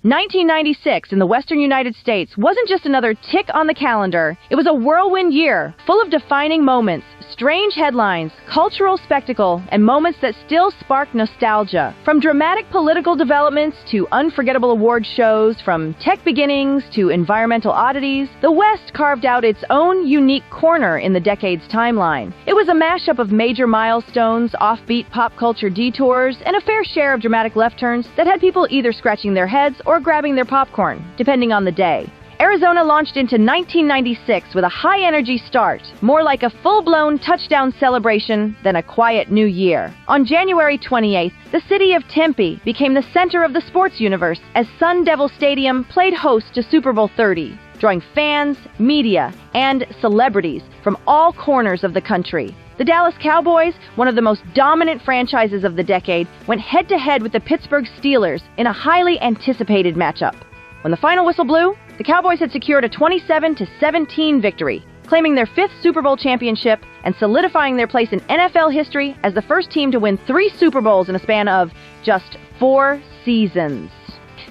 1996 in the western United States wasn't just another tick on the calendar. It was a whirlwind year, full of defining moments, strange headlines, cultural spectacle, and moments that still spark nostalgia. From dramatic political developments to unforgettable award shows, from tech beginnings to environmental oddities, the West carved out its own unique corner in the decade's timeline. It was a mashup of major milestones, offbeat pop culture detours, and a fair share of dramatic left turns that had people either scratching their heads or grabbing their popcorn, depending on the day. Arizona launched into 1996 with a high-energy start, more like a full-blown touchdown celebration than a quiet new year. On January 28th, the city of Tempe became the center of the sports universe as Sun Devil Stadium played host to Super Bowl 30, drawing fans, media, and celebrities from all corners of the country. The Dallas Cowboys, one of the most dominant franchises of the decade, went head-to-head with the Pittsburgh Steelers in a highly anticipated matchup. When the final whistle blew, the Cowboys had secured a 27-17 victory, claiming their fifth Super Bowl championship and solidifying their place in NFL history as the first team to win 3 Super Bowls in a span of just 4 seasons.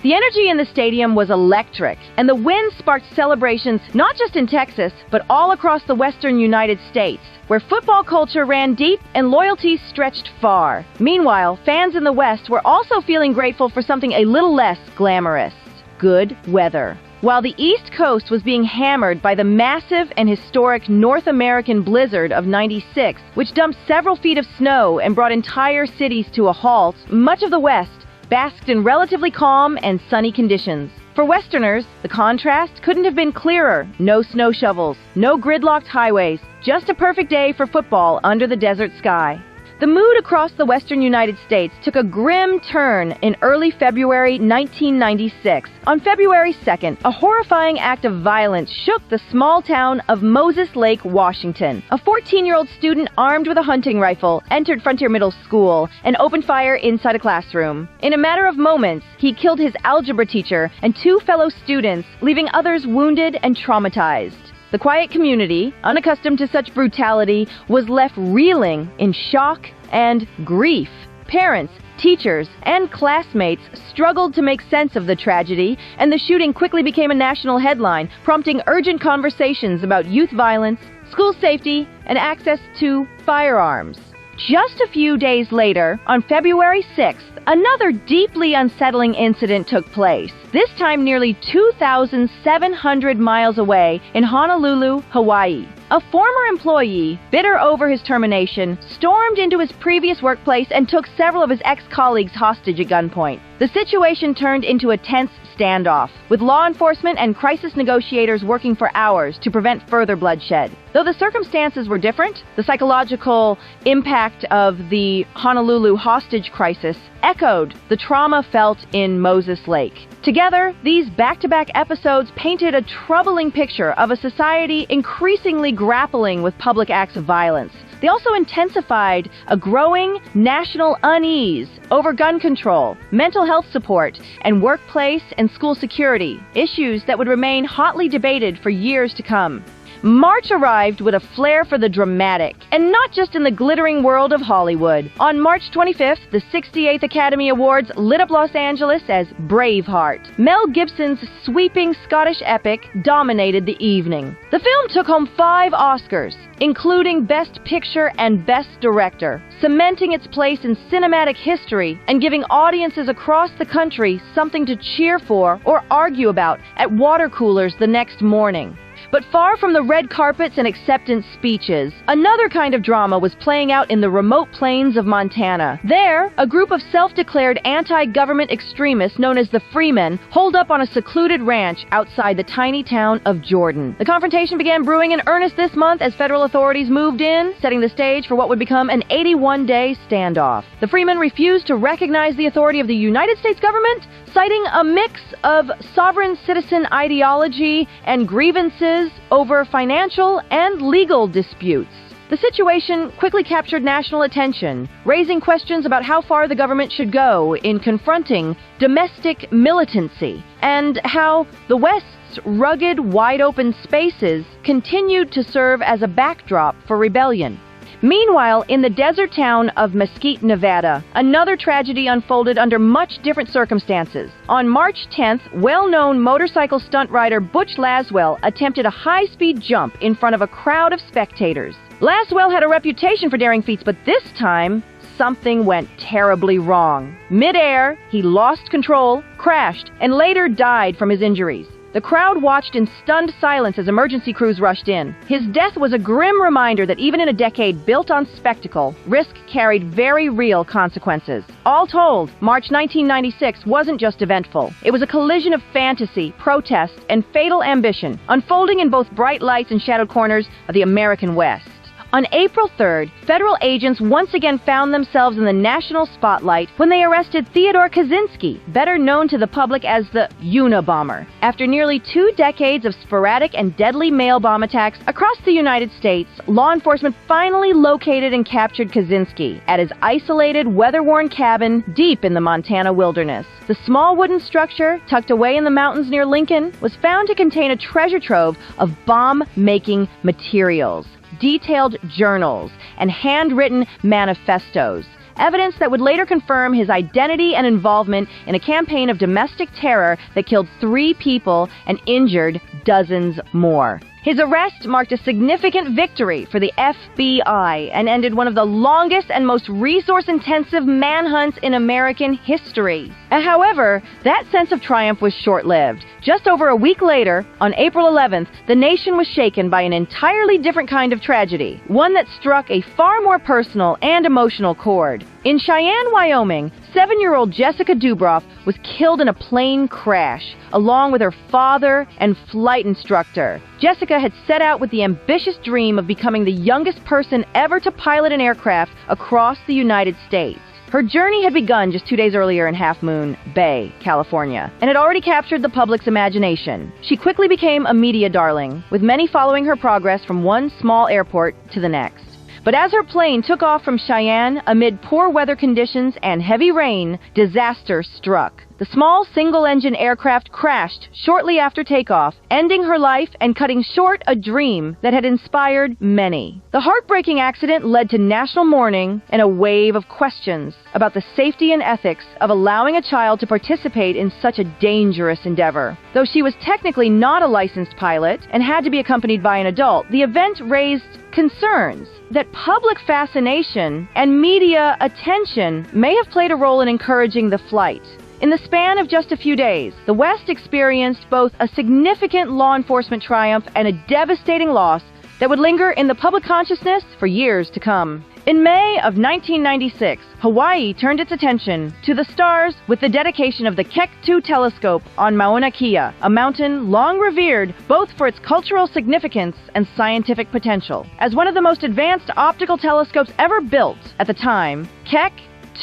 The energy in the stadium was electric, and the win sparked celebrations not just in Texas, but all across the western United States, where football culture ran deep and loyalties stretched far. Meanwhile, fans in the West were also feeling grateful for something a little less glamorous: good weather. While the East Coast was being hammered by the massive and historic North American blizzard of '96, which dumped several feet of snow and brought entire cities to a halt, much of the West basked in relatively calm and sunny conditions. For Westerners, the contrast couldn't have been clearer. No snow shovels, no gridlocked highways, just a perfect day for football under the desert sky. The mood across the western United States took a grim turn in early February 1996. On February 2nd, a horrifying act of violence shook the small town of Moses Lake, Washington. A 14-year-old student armed with a hunting rifle entered Frontier Middle School and opened fire inside a classroom. In a matter of moments, he killed his algebra teacher and 2 fellow students, leaving others wounded and traumatized. The quiet community, unaccustomed to such brutality, was left reeling in shock and grief. Parents, teachers, and classmates struggled to make sense of the tragedy, and the shooting quickly became a national headline, prompting urgent conversations about youth violence, school safety, and access to firearms. Just a few days later, on February 6th, another deeply unsettling incident took place, this time nearly 2,700 miles away in Honolulu, Hawaii. A former employee, bitter over his termination, stormed into his previous workplace and took several of his ex-colleagues hostage at gunpoint. The situation turned into a tense standoff, with law enforcement and crisis negotiators working for hours to prevent further bloodshed. Though the circumstances were different, the psychological impact of the Honolulu hostage crisis echoed the trauma felt in Moses Lake. Together, these back-to-back episodes painted a troubling picture of a society increasingly grappling with public acts of violence. They also intensified a growing national unease over gun control, mental health support, and workplace and school security, issues that would remain hotly debated for years to come. March arrived with a flair for the dramatic, and not just in the glittering world of Hollywood. On March 25th, the 68th Academy Awards lit up Los Angeles as Braveheart. Mel Gibson's sweeping Scottish epic dominated the evening. The film took home 5 Oscars, including Best Picture and Best Director, cementing its place in cinematic history and giving audiences across the country something to cheer for or argue about at water coolers the next morning. But far from the red carpets and acceptance speeches, another kind of drama was playing out in the remote plains of Montana. There, a group of self-declared anti-government extremists known as the Freemen holed up on a secluded ranch outside the tiny town of Jordan. The confrontation began brewing in earnest this month as federal authorities moved in, setting the stage for what would become an 81-day standoff. The Freemen refused to recognize the authority of the United States government, citing a mix of sovereign citizen ideology and grievances over financial and legal disputes. The situation quickly captured national attention, raising questions about how far the government should go in confronting domestic militancy, and how the West's rugged, wide-open spaces continued to serve as a backdrop for rebellion. Meanwhile, in the desert town of Mesquite, Nevada, another tragedy unfolded under much different circumstances. On March 10th, well-known motorcycle stunt rider Butch Laswell attempted a high-speed jump in front of a crowd of spectators. Laswell had a reputation for daring feats, but this time, something went terribly wrong. Mid-air, he lost control, crashed, and later died from his injuries. The crowd watched in stunned silence as emergency crews rushed in. His death was a grim reminder that even in a decade built on spectacle, risk carried very real consequences. All told, March 1996 wasn't just eventful. It was a collision of fantasy, protest, and fatal ambition, unfolding in both bright lights and shadowed corners of the American West. On April 3rd, federal agents once again found themselves in the national spotlight when they arrested Theodore Kaczynski, better known to the public as the Unabomber. After nearly 2 decades of sporadic and deadly mail bomb attacks across the United States, law enforcement finally located and captured Kaczynski at his isolated, weather-worn cabin deep in the Montana wilderness. The small wooden structure, tucked away in the mountains near Lincoln, was found to contain a treasure trove of bomb-making materials, detailed journals, and handwritten manifestos, evidence that would later confirm his identity and involvement in a campaign of domestic terror that killed 3 people and injured dozens more. His arrest marked a significant victory for the FBI and ended one of the longest and most resource-intensive manhunts in American history. However, that sense of triumph was short-lived. Just over a week later, on April 11th, the nation was shaken by an entirely different kind of tragedy, one that struck a far more personal and emotional chord. In Cheyenne, Wyoming, 7-year-old Jessica Dubroff was killed in a plane crash, along with her father and flight instructor. Jessica had set out with the ambitious dream of becoming the youngest person ever to pilot an aircraft across the United States. Her journey had begun just 2 days earlier in Half Moon Bay, California, and had already captured the public's imagination. She quickly became a media darling, with many following her progress from one small airport to the next. But as her plane took off from Cheyenne amid poor weather conditions and heavy rain, disaster struck. The small single-engine aircraft crashed shortly after takeoff, ending her life and cutting short a dream that had inspired many. The heartbreaking accident led to national mourning and a wave of questions about the safety and ethics of allowing a child to participate in such a dangerous endeavor. Though she was technically not a licensed pilot and had to be accompanied by an adult, the event raised concerns that public fascination and media attention may have played a role in encouraging the flight. In the span of just a few days, the West experienced both a significant law enforcement triumph and a devastating loss that would linger in the public consciousness for years to come. In May of 1996, Hawaii turned its attention to the stars with the dedication of the Keck 2 telescope on Mauna Kea, a mountain long revered both for its cultural significance and scientific potential. As one of the most advanced optical telescopes ever built at the time, Keck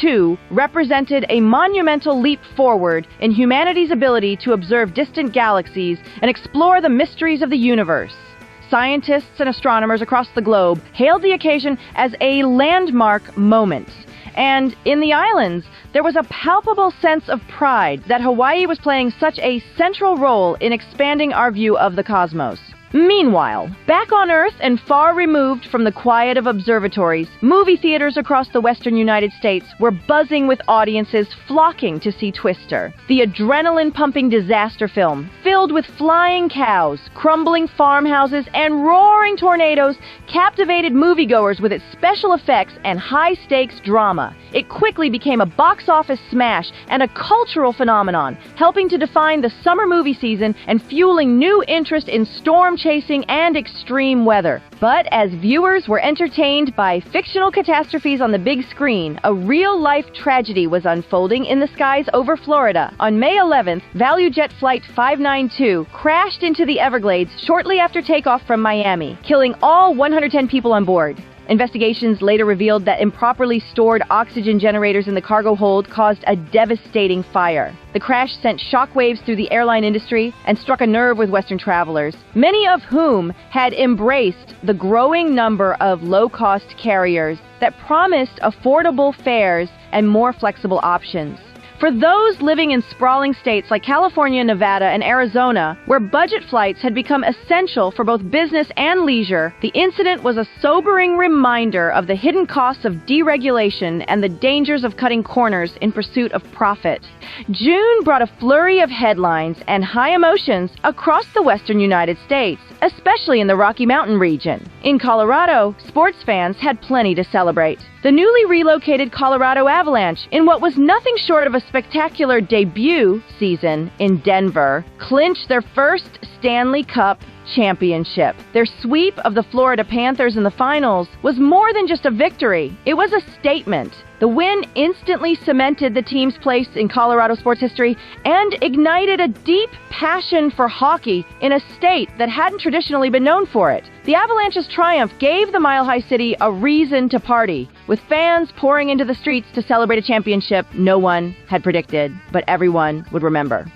2 represented a monumental leap forward in humanity's ability to observe distant galaxies and explore the mysteries of the universe. Scientists and astronomers across the globe hailed the occasion as a landmark moment. And in the islands, there was a palpable sense of pride that Hawaii was playing such a central role in expanding our view of the cosmos. Meanwhile, back on Earth and far removed from the quiet of observatories, movie theaters across the western United States were buzzing with audiences flocking to see Twister, the adrenaline-pumping disaster film filled with flying cows, crumbling farmhouses, and roaring tornadoes captivated moviegoers with its special effects and high-stakes drama. It quickly became a box office smash and a cultural phenomenon, helping to define the summer movie season and fueling new interest in storm chasing and extreme weather. But as viewers were entertained by fictional catastrophes on the big screen, a real-life tragedy was unfolding in the skies over Florida. On May 11th, ValueJet Flight 592 crashed into the Everglades shortly after takeoff from Miami, killing all 110 people on board. Investigations later revealed that improperly stored oxygen generators in the cargo hold caused a devastating fire. The crash sent shockwaves through the airline industry and struck a nerve with Western travelers, many of whom had embraced the growing number of low-cost carriers that promised affordable fares and more flexible options. For those living in sprawling states like California, Nevada, and Arizona, where budget flights had become essential for both business and leisure, the incident was a sobering reminder of the hidden costs of deregulation and the dangers of cutting corners in pursuit of profit. June brought a flurry of headlines and high emotions across the western United States, especially in the Rocky Mountain region. In Colorado, sports fans had plenty to celebrate. The newly relocated Colorado Avalanche, in what was nothing short of a spectacular debut season in Denver, clinched their first Stanley Cup championship. Their sweep of the Florida Panthers in the finals was more than just a victory. It was a statement. The win instantly cemented the team's place in Colorado sports history and ignited a deep passion for hockey in a state that hadn't traditionally been known for it. The Avalanche's triumph gave the Mile High City a reason to party, with fans pouring into the streets to celebrate a championship no one had predicted, but everyone would remember.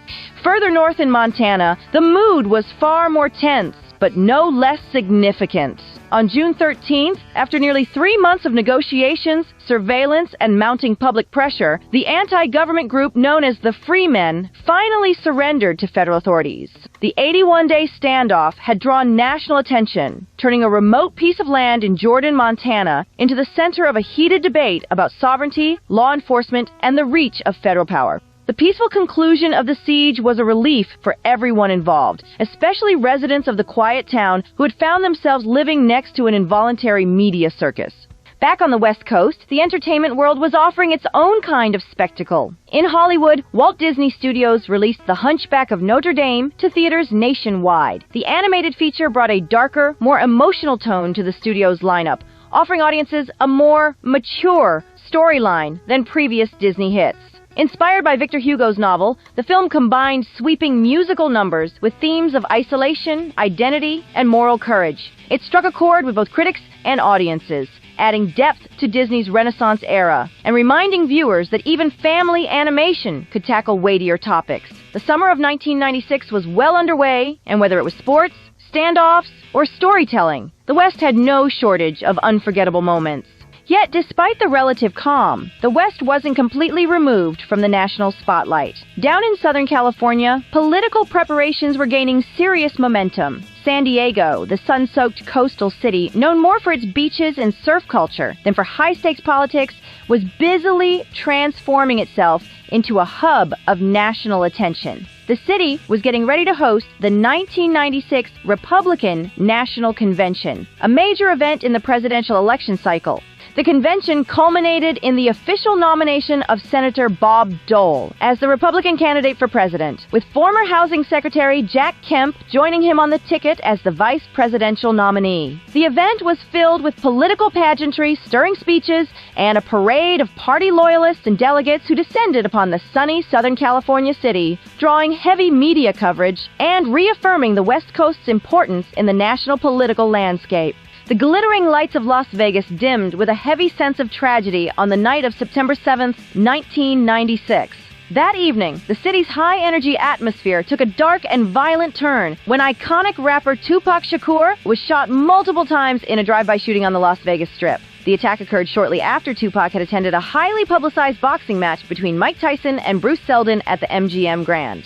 Further north in Montana, the mood was far more tense, but no less significant. On June 13th, after nearly 3 months of negotiations, surveillance, and mounting public pressure, the anti-government group known as the Freemen finally surrendered to federal authorities. The 81-day standoff had drawn national attention, turning a remote piece of land in Jordan, Montana, into the center of a heated debate about sovereignty, law enforcement, and the reach of federal power. The peaceful conclusion of the siege was a relief for everyone involved, especially residents of the quiet town who had found themselves living next to an involuntary media circus. Back on the West Coast, the entertainment world was offering its own kind of spectacle. In Hollywood, Walt Disney Studios released The Hunchback of Notre Dame to theaters nationwide. The animated feature brought a darker, more emotional tone to the studio's lineup, offering audiences a more mature storyline than previous Disney hits. Inspired by Victor Hugo's novel, the film combined sweeping musical numbers with themes of isolation, identity, and moral courage. It struck a chord with both critics and audiences, adding depth to Disney's Renaissance era and reminding viewers that even family animation could tackle weightier topics. The summer of 1996 was well underway, and whether it was sports, standoffs, or storytelling, the West had no shortage of unforgettable moments. Yet, despite the relative calm, the West wasn't completely removed from the national spotlight. Down in Southern California, political preparations were gaining serious momentum. San Diego, the sun-soaked coastal city, known more for its beaches and surf culture than for high-stakes politics, was busily transforming itself into a hub of national attention. The city was getting ready to host the 1996 Republican National Convention, a major event in the presidential election cycle. The convention culminated in the official nomination of Senator Bob Dole as the Republican candidate for president, with former Housing Secretary Jack Kemp joining him on the ticket as the vice presidential nominee. The event was filled with political pageantry, stirring speeches, and a parade of party loyalists and delegates who descended upon the sunny Southern California city, drawing heavy media coverage and reaffirming the West Coast's importance in the national political landscape. The glittering lights of Las Vegas dimmed with a heavy sense of tragedy on the night of September 7, 1996. That evening, the city's high-energy atmosphere took a dark and violent turn when iconic rapper Tupac Shakur was shot multiple times in a drive-by shooting on the Las Vegas Strip. The attack occurred shortly after Tupac had attended a highly publicized boxing match between Mike Tyson and Bruce Seldon at the MGM Grand.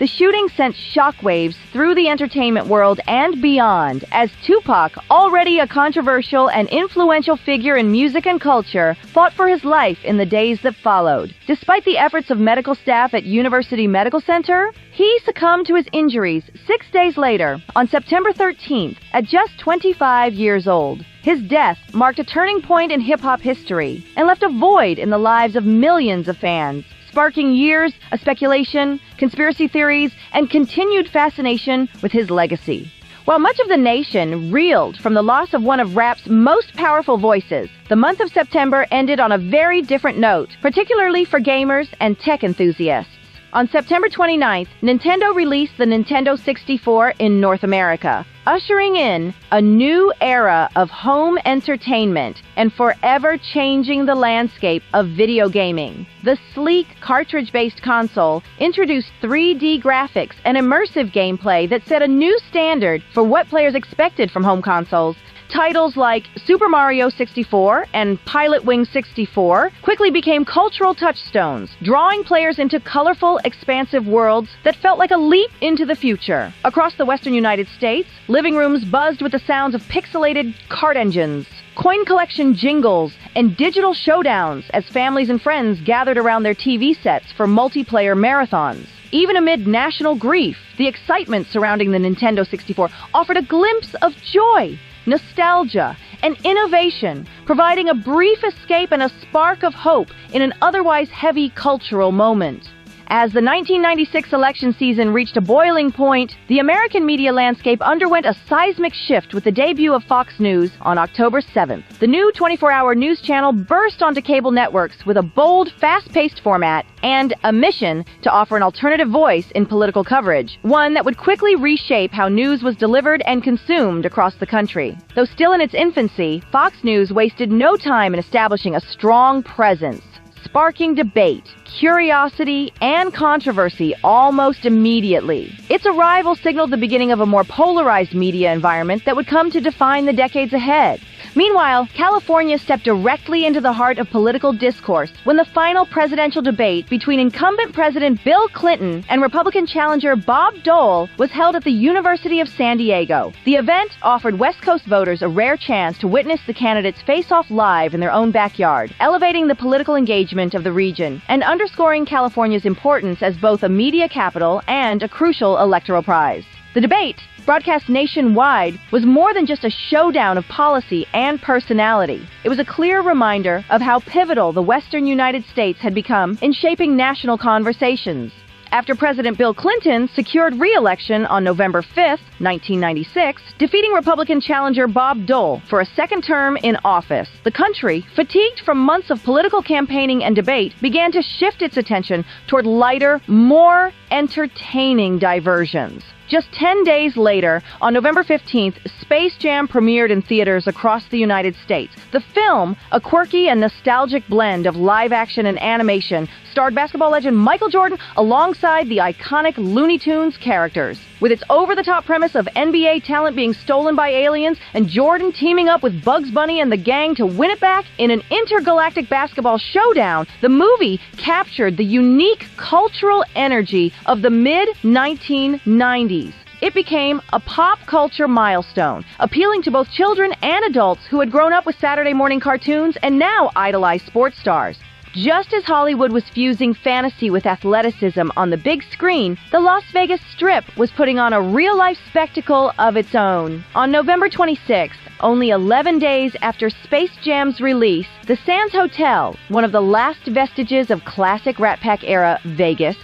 The shooting sent shockwaves through the entertainment world and beyond, as Tupac, already a controversial and influential figure in music and culture, fought for his life in the days that followed. Despite the efforts of medical staff at University Medical Center, he succumbed to his injuries 6 days later, on September 13th, at just 25 years old. His death marked a turning point in hip-hop history and left a void in the lives of millions of fans, sparking years of speculation, conspiracy theories, and continued fascination with his legacy. While much of the nation reeled from the loss of one of rap's most powerful voices, the month of September ended on a very different note, particularly for gamers and tech enthusiasts. On September 29th, Nintendo released the Nintendo 64 in North America, ushering in a new era of home entertainment and forever changing the landscape of video gaming. The sleek, cartridge-based console introduced 3D graphics and immersive gameplay that set a new standard for what players expected from home consoles, Titles like Super Mario 64 and Pilot Wing 64 quickly became cultural touchstones, drawing players into colorful, expansive worlds that felt like a leap into the future. Across the western United States, living rooms buzzed with the sounds of pixelated kart engines, coin collection jingles, and digital showdowns as families and friends gathered around their TV sets for multiplayer marathons. Even amid national grief, the excitement surrounding the Nintendo 64 offered a glimpse of joy, nostalgia, and innovation, providing a brief escape and a spark of hope in an otherwise heavy cultural moment. As the 1996 election season reached a boiling point, the American media landscape underwent a seismic shift with the debut of Fox News on October 7th. The new 24-hour news channel burst onto cable networks with a bold, fast-paced format and a mission to offer an alternative voice in political coverage, one that would quickly reshape how news was delivered and consumed across the country. Though still in its infancy, Fox News wasted no time in establishing a strong presence, sparking debate, curiosity, and controversy almost immediately. Its arrival signaled the beginning of a more polarized media environment that would come to define the decades ahead. Meanwhile, California stepped directly into the heart of political discourse when the final presidential debate between incumbent President Bill Clinton and Republican challenger Bob Dole was held at the University of San Diego. The event offered West Coast voters a rare chance to witness the candidates face off live in their own backyard, elevating the political engagement of the region and underscoring California's importance as both a media capital and a crucial electoral prize. The debate, broadcast nationwide, was more than just a showdown of policy and personality. It was a clear reminder of how pivotal the western United States had become in shaping national conversations. After President Bill Clinton secured re-election on November 5, 1996, defeating Republican challenger Bob Dole for a second term in office, the country, fatigued from months of political campaigning and debate, began to shift its attention toward lighter, more entertaining diversions. Just 10 days later, on November 15th, Space Jam premiered in theaters across the United States. The film, a quirky and nostalgic blend of live action and animation, starred basketball legend Michael Jordan alongside the iconic Looney Tunes characters. With its over-the-top premise of NBA talent being stolen by aliens and Jordan teaming up with Bugs Bunny and the gang to win it back in an intergalactic basketball showdown, the movie captured the unique cultural energy of the mid-1990s. It became a pop culture milestone, appealing to both children and adults who had grown up with Saturday morning cartoons and now idolized sports stars. Just as Hollywood was fusing fantasy with athleticism on the big screen, the Las Vegas Strip was putting on a real-life spectacle of its own. On November 26th, only 11 days after Space Jam's release, the Sands Hotel, one of the last vestiges of classic Rat Pack-era Vegas,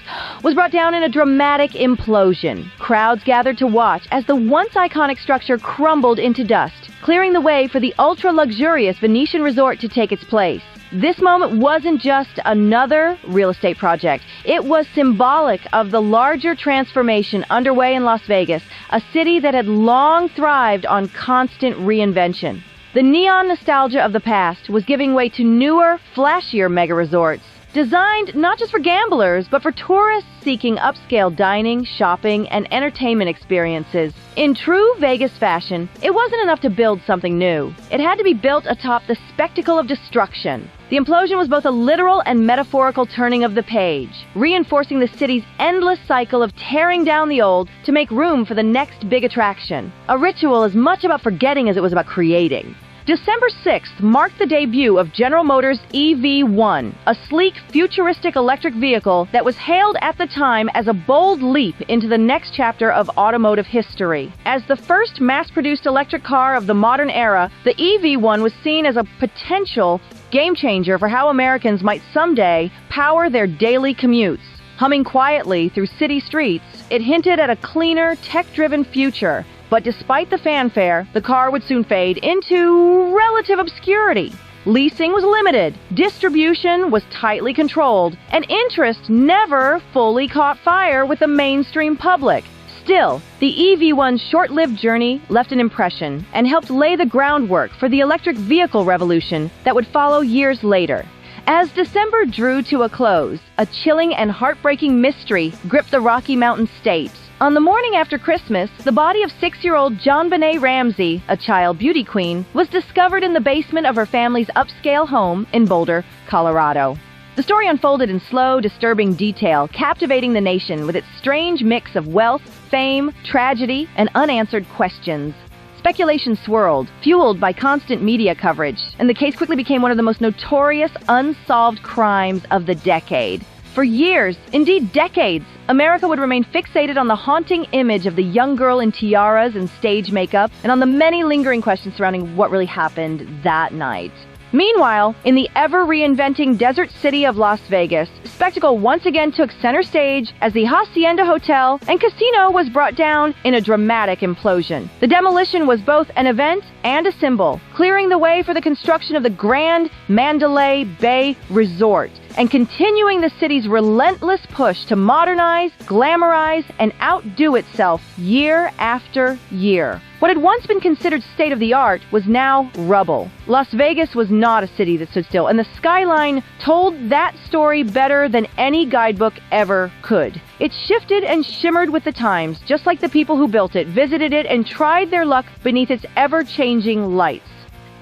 was brought down in a dramatic implosion. Crowds gathered to watch as the once iconic structure crumbled into dust, clearing the way for the ultra-luxurious Venetian resort to take its place. This moment wasn't just another real estate project. It was symbolic of the larger transformation underway in Las Vegas, a city that had long thrived on constant reinvention. The neon nostalgia of the past was giving way to newer, flashier mega resorts, designed not just for gamblers, but for tourists seeking upscale dining, shopping, and entertainment experiences. In true Vegas fashion, it wasn't enough to build something new. It had to be built atop the spectacle of destruction. The implosion was both a literal and metaphorical turning of the page, reinforcing the city's endless cycle of tearing down the old to make room for the next big attraction. A ritual as much about forgetting as it was about creating. December 6th marked the debut of General Motors' EV1, a sleek, futuristic electric vehicle that was hailed at the time as a bold leap into the next chapter of automotive history. As the first mass-produced electric car of the modern era, the EV1 was seen as a potential game-changer for how Americans might someday power their daily commutes. Humming quietly through city streets, it hinted at a cleaner, tech-driven future. But despite the fanfare, the car would soon fade into relative obscurity. Leasing was limited, distribution was tightly controlled, and interest never fully caught fire with the mainstream public. Still, the EV1's short-lived journey left an impression and helped lay the groundwork for the electric vehicle revolution that would follow years later. As December drew to a close, a chilling and heartbreaking mystery gripped the Rocky Mountain state. On the morning after Christmas, the body of 6-year-old JonBenet Ramsey, a child beauty queen, was discovered in the basement of her family's upscale home in Boulder, Colorado. The story unfolded in slow, disturbing detail, captivating the nation with its strange mix of wealth, fame, tragedy, and unanswered questions. Speculation swirled, fueled by constant media coverage, and the case quickly became one of the most notorious unsolved crimes of the decade. For years, indeed decades, America would remain fixated on the haunting image of the young girl in tiaras and stage makeup, and on the many lingering questions surrounding what really happened that night. Meanwhile, in the ever-reinventing desert city of Las Vegas, spectacle once again took center stage as the Hacienda Hotel and Casino was brought down in a dramatic implosion. The demolition was both an event and a symbol, clearing the way for the construction of the Grand Mandalay Bay Resort, and continuing the city's relentless push to modernize, glamorize, and outdo itself year after year. What had once been considered state-of-the-art was now rubble. Las Vegas was not a city that stood still, and the skyline told that story better than any guidebook ever could. It shifted and shimmered with the times, just like the people who built it, visited it, and tried their luck beneath its ever-changing lights.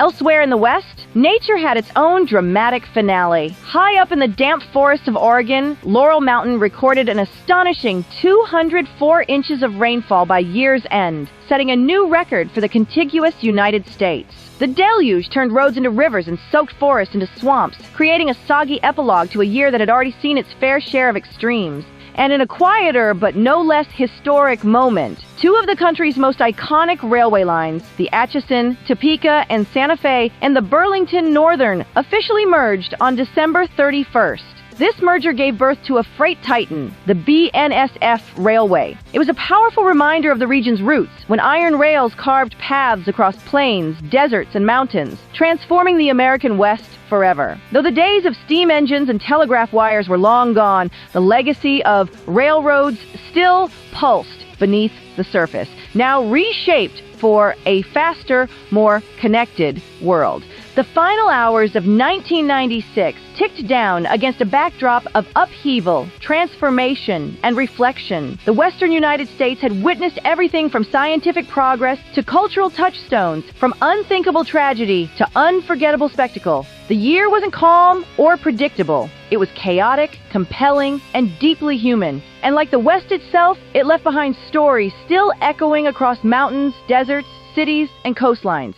Elsewhere in the West, nature had its own dramatic finale. High up in the damp forests of Oregon, Laurel Mountain recorded an astonishing 204 inches of rainfall by year's end, setting a new record for the contiguous United States. The deluge turned roads into rivers and soaked forests into swamps, creating a soggy epilogue to a year that had already seen its fair share of extremes. And in a quieter but no less historic moment, two of the country's most iconic railway lines, the Atchison, Topeka, and Santa Fe, and the Burlington Northern, officially merged on December 31st. This merger gave birth to a freight titan, the BNSF Railway. It was a powerful reminder of the region's roots, when iron rails carved paths across plains, deserts, and mountains, transforming the American West forever. Though the days of steam engines and telegraph wires were long gone, the legacy of railroads still pulsed beneath the surface, now reshaped for a faster, more connected world. The final hours of 1996 ticked down against a backdrop of upheaval, transformation, and reflection. The Western United States had witnessed everything from scientific progress to cultural touchstones, from unthinkable tragedy to unforgettable spectacle. The year wasn't calm or predictable. It was chaotic, compelling, and deeply human. And like the West itself, it left behind stories still echoing across mountains, deserts, cities, and coastlines.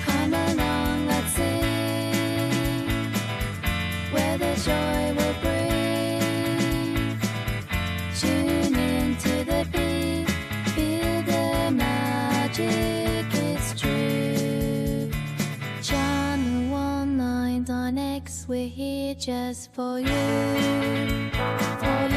Come along, let's sing, where the joy will bring. Tune into the beat, feel the magic, it's true. Channel 199X, we're here just for you, for you.